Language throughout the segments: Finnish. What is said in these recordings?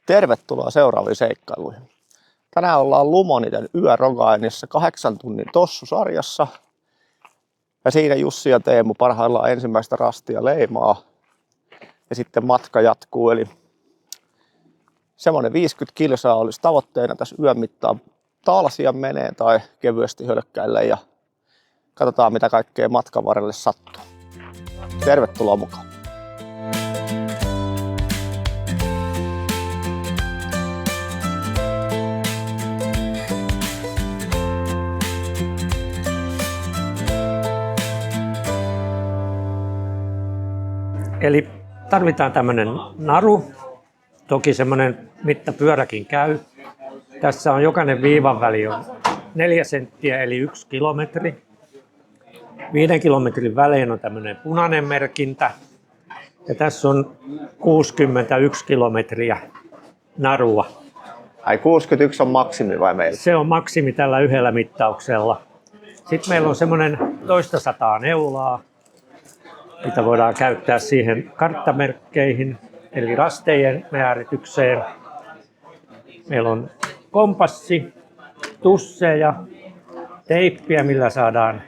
Tervetuloa seuraaviin seikkailuihin. Tänään ollaan Lumoniten yörogainissa 8 tunnin tossusarjassa. Ja siinä Jussi ja Teemu parhaillaan ensimmäistä rastia leimaa. Ja sitten matka jatkuu, eli semmoinen 50 kilsaa olisi tavoitteena tässä yön mittaan talsia menee tai kevyesti hölkkäille ja katsotaan mitä kaikkea matkan varrelle sattuu. Tervetuloa mukaan! Eli tarvitaan tämmöinen naru, toki semmoinen mittapyöräkin käy. Tässä on jokainen viivan väli on 4 senttiä eli 1 kilometri. 5 kilometrin välein on tämmöinen punainen merkintä. Ja tässä on 61 kilometriä narua. Ai 61 on maksimi vai meillä? Se on maksimi tällä yhdellä mittauksella. Sitten meillä on semmoinen 200 neulaa. Mitä voidaan käyttää siihen karttamerkkeihin, eli rastejen määritykseen. Meillä on kompassi, tusseja, teippiä, millä saadaan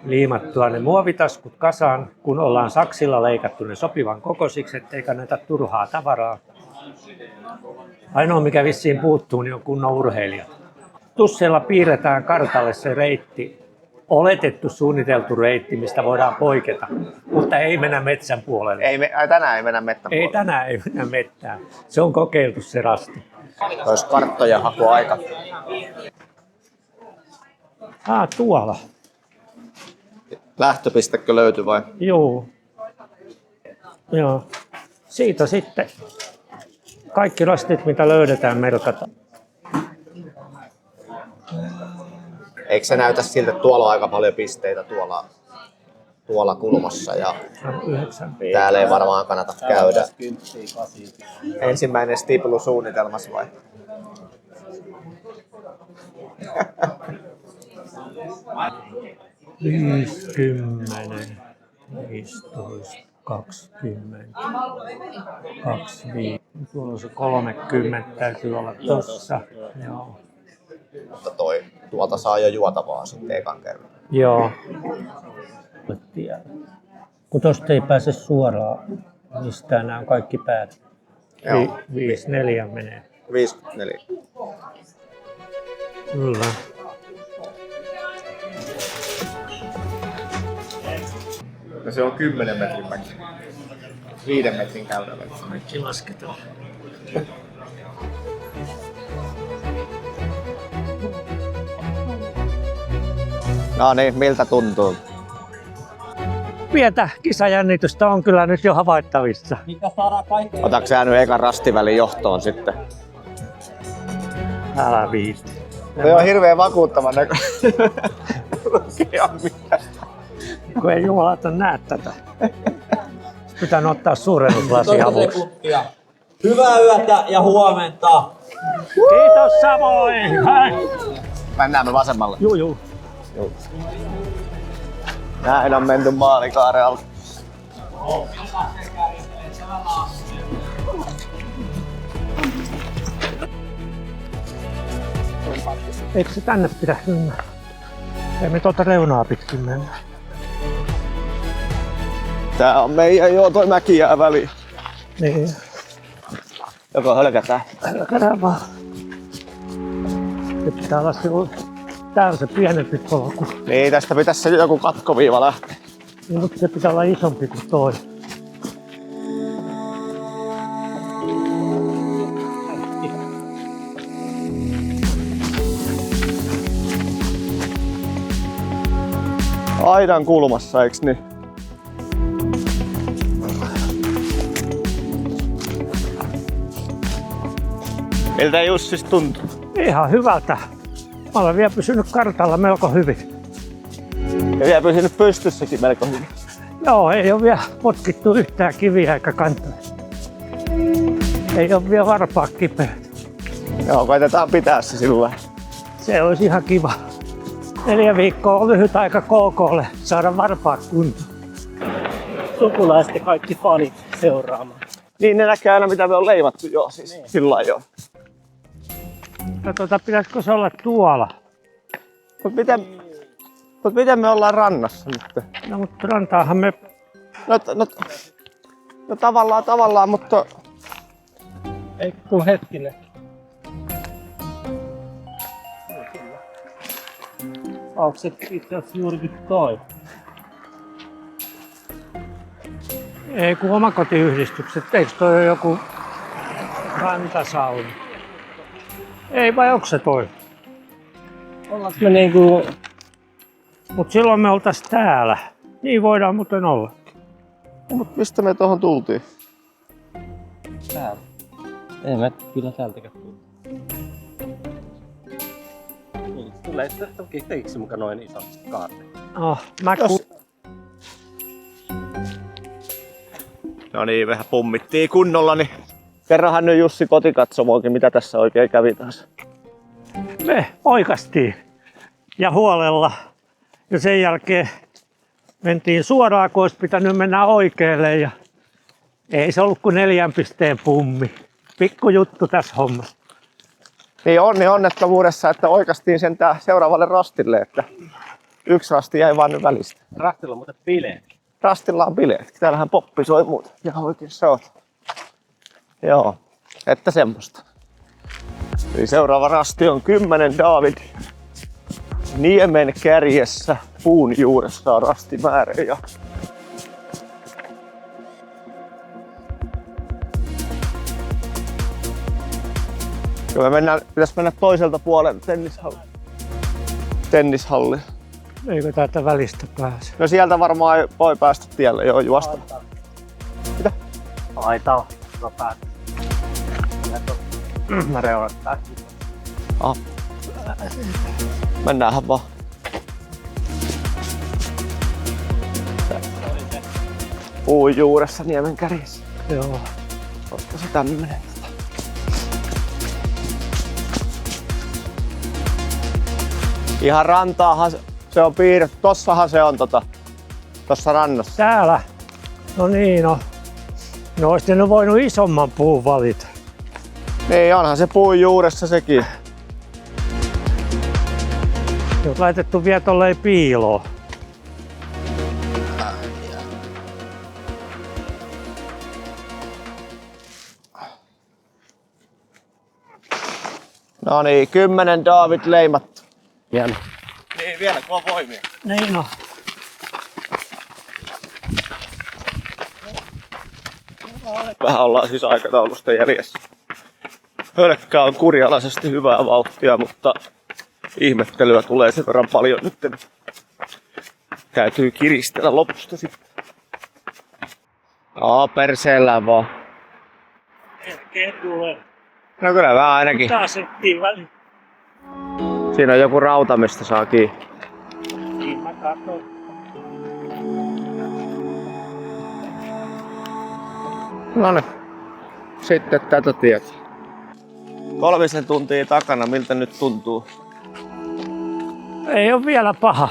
liimattua ne muovitaskut kasaan, kun ollaan saksilla leikattu ne sopivan kokoisiksi, ettei kannata turhaa tavaraa. Ainoa mikä vissiin puuttuu, niin on kunnon urheilijat. Tusseilla piirretään kartalle se reitti. Oletettu suunniteltu reitti, mistä voidaan poiketa, mutta ei mennä metsän puolelle. Tänään ei mennä metsän puolelle? Ei tänään ei mennä metsään. Se on kokeiltu se rasti. Olisi karttojen hakuaika. Tuolla. Lähtöpistekö löytyi vai? Joo. Siitä sitten kaikki rastit, mitä löydetään, merkataan. Eikö se näytä siltä, että tuolla on aika paljon pisteitä tuolla kulmassa ja 9. täällä ei varmaan kannata käydä. Ensimmäinen stiplu suunnitelmassa vai? Kymmenen, 15, 20, 25. Tuolla on se 30, täytyy olla tossa. Joo. Mutta tuolta saa jo juotavaa sitten ekan kerran. Joo. Kun tosta ei pääse suoraan, mistään nämä on kaikki päät. 54 menee. 54. Kyllä. Ja se on 10 metrin mäki. 5 metrin käydällä. Kaikki lasketaan. No niin, miltä tuntuu? Pientä kisajännitystä on kyllä nyt jo havaittavissa. Otatko sä nyt ekan rastivälin johtoon sitten? Älä viitti. Se on hirveän vakuuttavan näköinen. Kun ei jumalauta näe tätä. Pitää ottaa suurennuslasi avuksi. Hyvää yötä ja huomenta! Kiitos samoin! Mennään me vasemmalle. Juu. Näin on menty maalikaaren alle. Eikö se tänne pitäisi mennä? Ei me tuota reunaa pitkin mennä. Tää on meidän toi mäki jää väliin. Niin. Joko hölkätään? Hölkätään vaan. Se pitää olla se, tää on se pienempi polku. Niin, tästä pitäisi joku katkoviiva lähteä. Niin, mutta se pitää olla isompi kuin toi. Aidan kulmassa, eiks niin? Miltä Jussis tuntuu? Ihan hyvältä. Mä olen vielä pysynyt kartalla melko hyvin. Ja vielä pysynyt pystyssäkin melko hyvin. Joo, ei ole vielä potkittu yhtään kiviä eikä kantoja. Ei ole vielä varpaat kipeät. Joo, koitetaan pitää se sillä. Se olisi ihan kiva. 4 viikkoa on lyhyt aika KK:lle saada varpaat kuntoon. Sukulaiset ja kaikki fanit seuraamaan. Niin ne näkee aina mitä me on leimattu jo siis. Niin. Sillä lailla jo. Pitäisikö se olla tuolla? Mut miten me ollaan rannassa nyt? No mutta rantaahan me... No tavallaan, mutta... Ei kun hetkinen. Onko se itse asiassa juurikin toi? Ei kun omakotiyhdistykset. Eikö toi ole joku rantasauna? Ei vai onko se toi? Ollaanko me niinku... Mut silloin me oltais täällä. Niin voidaan muuten olla. No, mut mistä me tuohon tultiin? Täällä. Ei me kyllä täältäkään tullut. Tulee toki teiksi muka noin iso kaarti. No niin, vähän pummittiin kunnolla, niin kerranhan nyt Jussi kotikatsomoonkin, mitä tässä oikein kävi taas. Me oikastiin ja huolella. Ja sen jälkeen mentiin suoraan, kun olisi pitänyt mennä oikealle. Ja ei se ollut kuin 4 pisteen pummi. Pikku juttu tässä hommassa. Niin onni onnettomuudessa, että oikastiin sen seuraavalle rastille, että yksi rasti jäi vaan nyt välistä. Rastilla on muuten bileet. Rastilla on bileet. Täällähän poppi soi muuta. Ja oikein se on. Joo, että semmoista. Eli seuraava rasti on 10 David. Niemen kärjessä, puun juuressa on rastimäärä. Ja pitäis mennä toiselta puolelta tennishalliin. Eikö täältä välistä pääse? No sieltä varmaan voi päästä tielle jo juosta. Mitä? Aita on päätä. Mä reunattaa. Mennäänhän vaan. Puun juuressa niemen kärjessä. Joo. Olisiko se tämmönen? Ihan rantaahan se on piirretty. Tossahan se on tossa rannassa. Täällä? No niin, no. No ois ne voinut isomman puun valita. Niin onhan se puun juuressa sekin. Ne on laitettu vielä tolleen piiloon. No niin, 10 David leimattu. Hieno. Niin, vielä kun on voimia. Niin no. Vähän ollaan siis aikataulusta jäljessä. Hölkkä on kurjalaisesti hyvää vauhtia, mutta ihmettelyä tulee sen verran paljon nyt. Täytyy kiristellä lopusta sitten. Perseellään vaan. Melkein tulee. No kyllä vähän ainakin. Taas ettiin väliin. Siinä on joku rauta, mistä saa kiinni. Niin mä katsoin. Noniin. Sitten tätä tietä. 3 tuntia takana, miltä nyt tuntuu? Ei ole vielä paha.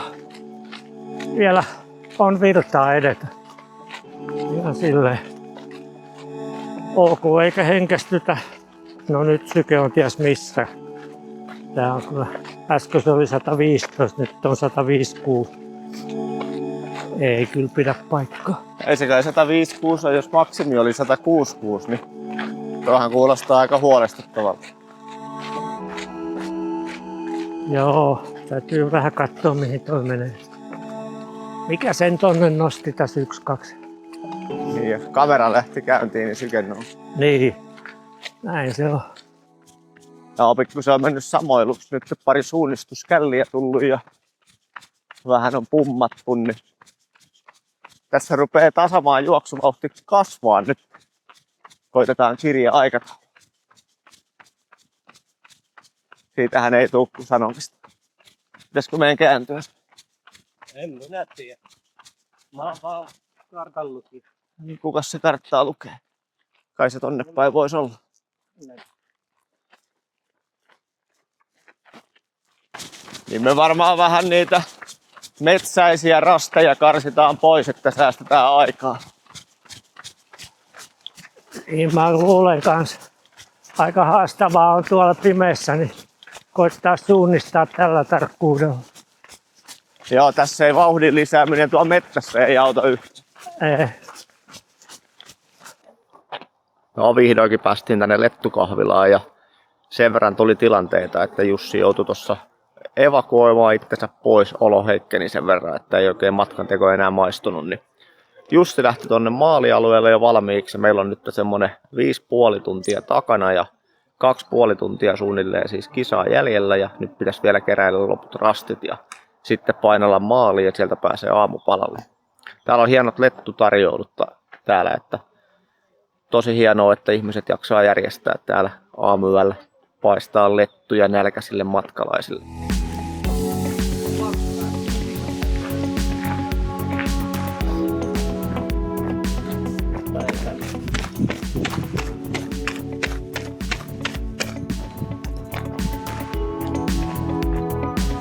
Vielä on virtaa edetä. Ihan silleen. Ok, eikä henkästytä. No nyt syke on ties missä. Tää on kyllä, äsken se oli 115, nyt on 156. Ei kyllä pidä paikkaa. Ei se kai 156 on, jos maksimi oli 166, niin tuohan kuulostaa aika huolestuttavalta. Joo, täytyy vähän katsoa mihin toi menee. Mikä sen tonne nosti tässä 1-2? Niin, ja kamera lähti käyntiin, niin syke nousi. Niin, näin se on. Ja pikku se on mennyt samoiluksi. Nyt pari suunnistuskälliä tullut ja vähän on pummattu, niin tässä rupeaa tasamaan juoksuvauhti kasvaa nyt. Koitetaan kirja aikataulu. Siitähän ei tule kuin sanomista. Pitäisikö meidän kääntyä? En minä tiedä. Mä oon vaan kartan lukija. Kukas se karttaa lukee? Kai se tonne päin voisi olla. Niin me varmaan vähän niitä metsäisiä rasteja karsitaan pois, että säästetään aikaa. Niin mä luulen kans aika haastavaa on tuolla pimeässä, niin koittaa suunnistaa tällä tarkkuudella. Joo, tässä ei vauhdin lisääminen tuolla metsässä ei auta yhtään. Ei. No vihdoinkin päästiin tänne Lettukahvilaan ja sen verran tuli tilanteita, että Jussi joutui tuossa evakuoimaan itsensä pois, olo heikkeni sen verran, että ei oikein matkanteko enää maistunut. Niin Jussi lähti tonne maalialueelle jo valmiiksi. Meillä on nyt semmonen 5,5 tuntia takana ja 2,5 tuntia suunnilleen siis kisaa jäljellä ja nyt pitäisi vielä keräillä loput rastit ja sitten painella maaliin ja sieltä pääsee aamupalalle. Täällä on hienot lettutarjoulut täällä, että tosi hienoa, että ihmiset jaksaa järjestää täällä aamuyöllä paistaa lettuja nälkäisille matkalaisille.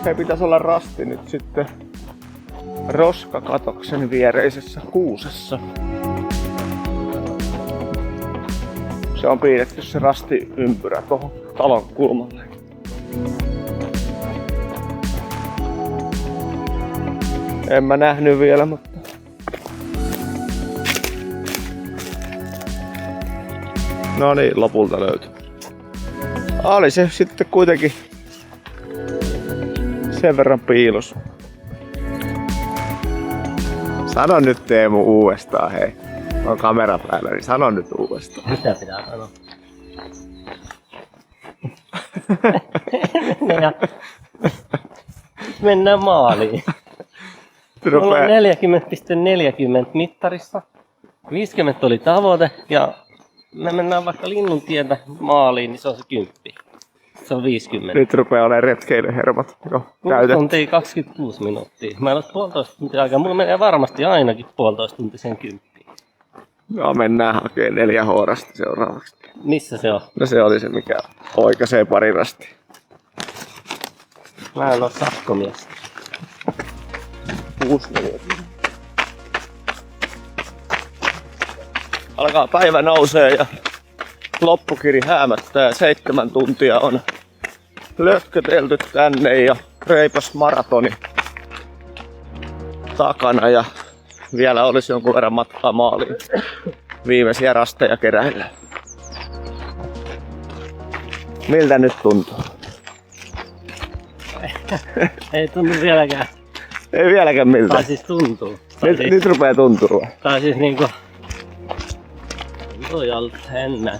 Se pitäisi olla rasti nyt sitten roskakatoksen viereisessä kuusessa. Se on piirretty se rastiympyrä tuohon talon kulmalle. En mä nähnyt vielä, mutta... No niin, lopulta löytyi. Oli se sitten kuitenkin sen verran piilos. Sano nyt Teemu uudestaan, hei. On kamera päällä, niin sano nyt uudestaan. Mitä pitää sanoa? Mennään maaliin. Mulla on 40,40 mittarissa. 50 oli tavoite ja me mennään vaikka Linnuntietä maaliin, niin se on se 10. Se on 50. Nyt rupeaa olemaan retkeilyhermot jo 6 täytetty. tuntia 26 minuuttia. Mä en ole 1,5 tuntia aikaa. Mulla menee varmasti ainakin 1,5 tuntia sen 10. No mennään hakemaan 4 hoorasta seuraavaksi. Missä se on? No se oli se mikä oikaisee pari rastia. Mä en oo sakkomies. 6 minuuttia. Alkaa päivä nousee ja loppukiri häämättää. 7 tuntia on lötkötelty tänne ja reipas maratoni takana ja vielä olisi jonkun verran matkaa maaliin. Viimeisiä rasteja keräillä. Miltä nyt tuntuu? Ei tunnu vieläkään. Ei vieläkään miltä. Tai siis tuntuu. Nyt rupeaa tuntua. Tai siis niinku... Toi alta en näe.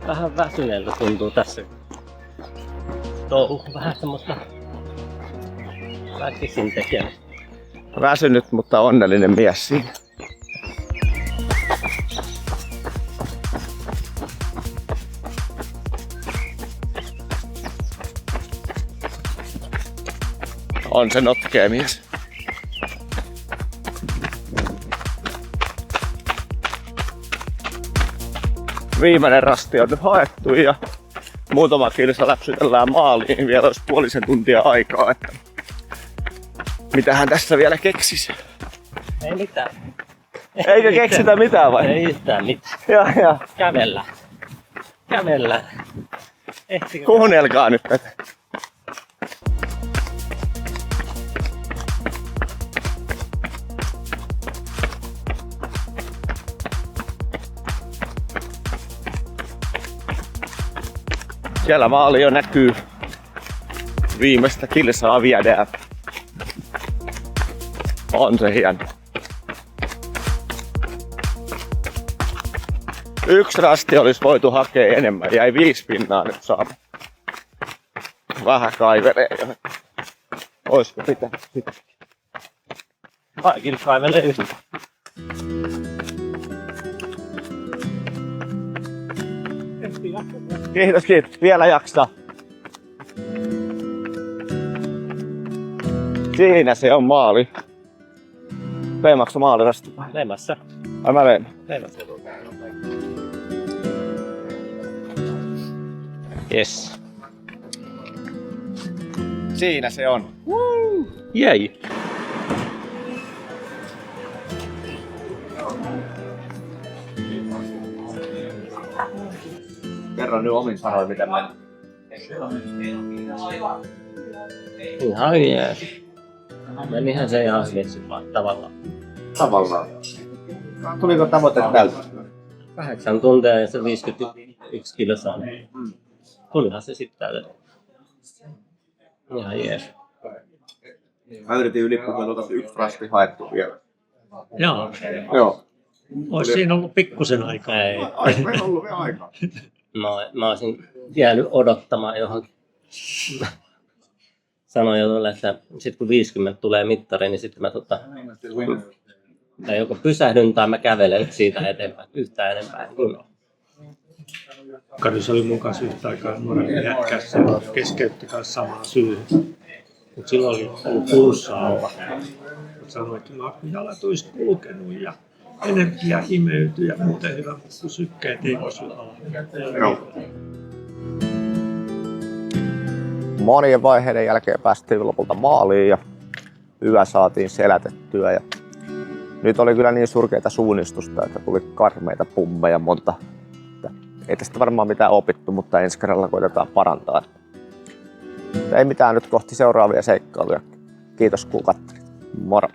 Vähän väsyneeltä tuntuu tässä. Touhu vähän semmoista... Väkisin tekemistä. Väsynyt, mutta onnellinen mies siinä. On se notkea mies. Viimeinen rasti on nyt haettu ja muutama kilsa läpsytellään maaliin. Vielä olisi 0,5 tuntia aikaa. Että mitähän tässä vielä keksisi? Ei mitään. Eikö keksitä mitään vai? Ei yhtään mitään. Joo. Kävellä. Kävellä. Ehtikö? Kuunnelkaa nyt tätä. Siellä maali jo näkyy. Viimeistä kilsaa viedään. On se hieno. 1 rasti olisi voitu hakea enemmän. Jäi 5 pinnaa nyt saamme. Vähän kaivelee jo. Oisko pitänyt sitä? Kaikilla kaivelee yhtä. Kiitos. Vielä jaksaa. Siinä se on maali. Leimaatko maalirasti vai? Lemässä. Ai mä leimaan. Lemässä. Yes. Siinä se on. Jäi. Kerro nyt omin sanoin, miten meni. Ihan jees. Menihän se ihan hyvin vaan tavallaan. Tavallaan. Tuliko tavoite täytettyä? 8 tuntia ja se 51 kilsaa. Tulihan se sitten täytetty. Ihan jees. Mä yritin ylipuhelta yksi rasti haettu vielä. Joo. Joo. Olisi siinä ollut pikkusen aikaa. Ei. Ei ollut vielä aikaa. Mä olisin jäänyt odottamaan johonkin. Sanoin jo tuolle, että sit kun 50 tulee mittari, niin sitten mä tai joko pysähdyn tai mä kävelen siitä eteenpäin yhtään enempää. Karis oli mun kanssa yhtä aikaa nuorempi jätkä, se keskeytti kanssa samaa syytä. Mutta silloin oli ollut pulssaa alla. Sanoin, että mä kun jalat olisi kulkenut ja energia imeytyi ja muuten hyvä, mutta sykkeet ei pysy alla. Monien vaiheiden jälkeen päästiin lopulta maaliin ja yö saatiin selätettyä. Ja nyt oli kyllä niin surkeita suunnistusta, että tuli karmeita pummeja monta. Ei tästä varmaan mitään opittu, mutta ensi kerralla koitetaan parantaa. Ei mitään, nyt kohti seuraavia seikkailuja. Kiitos kun katselit. Moro!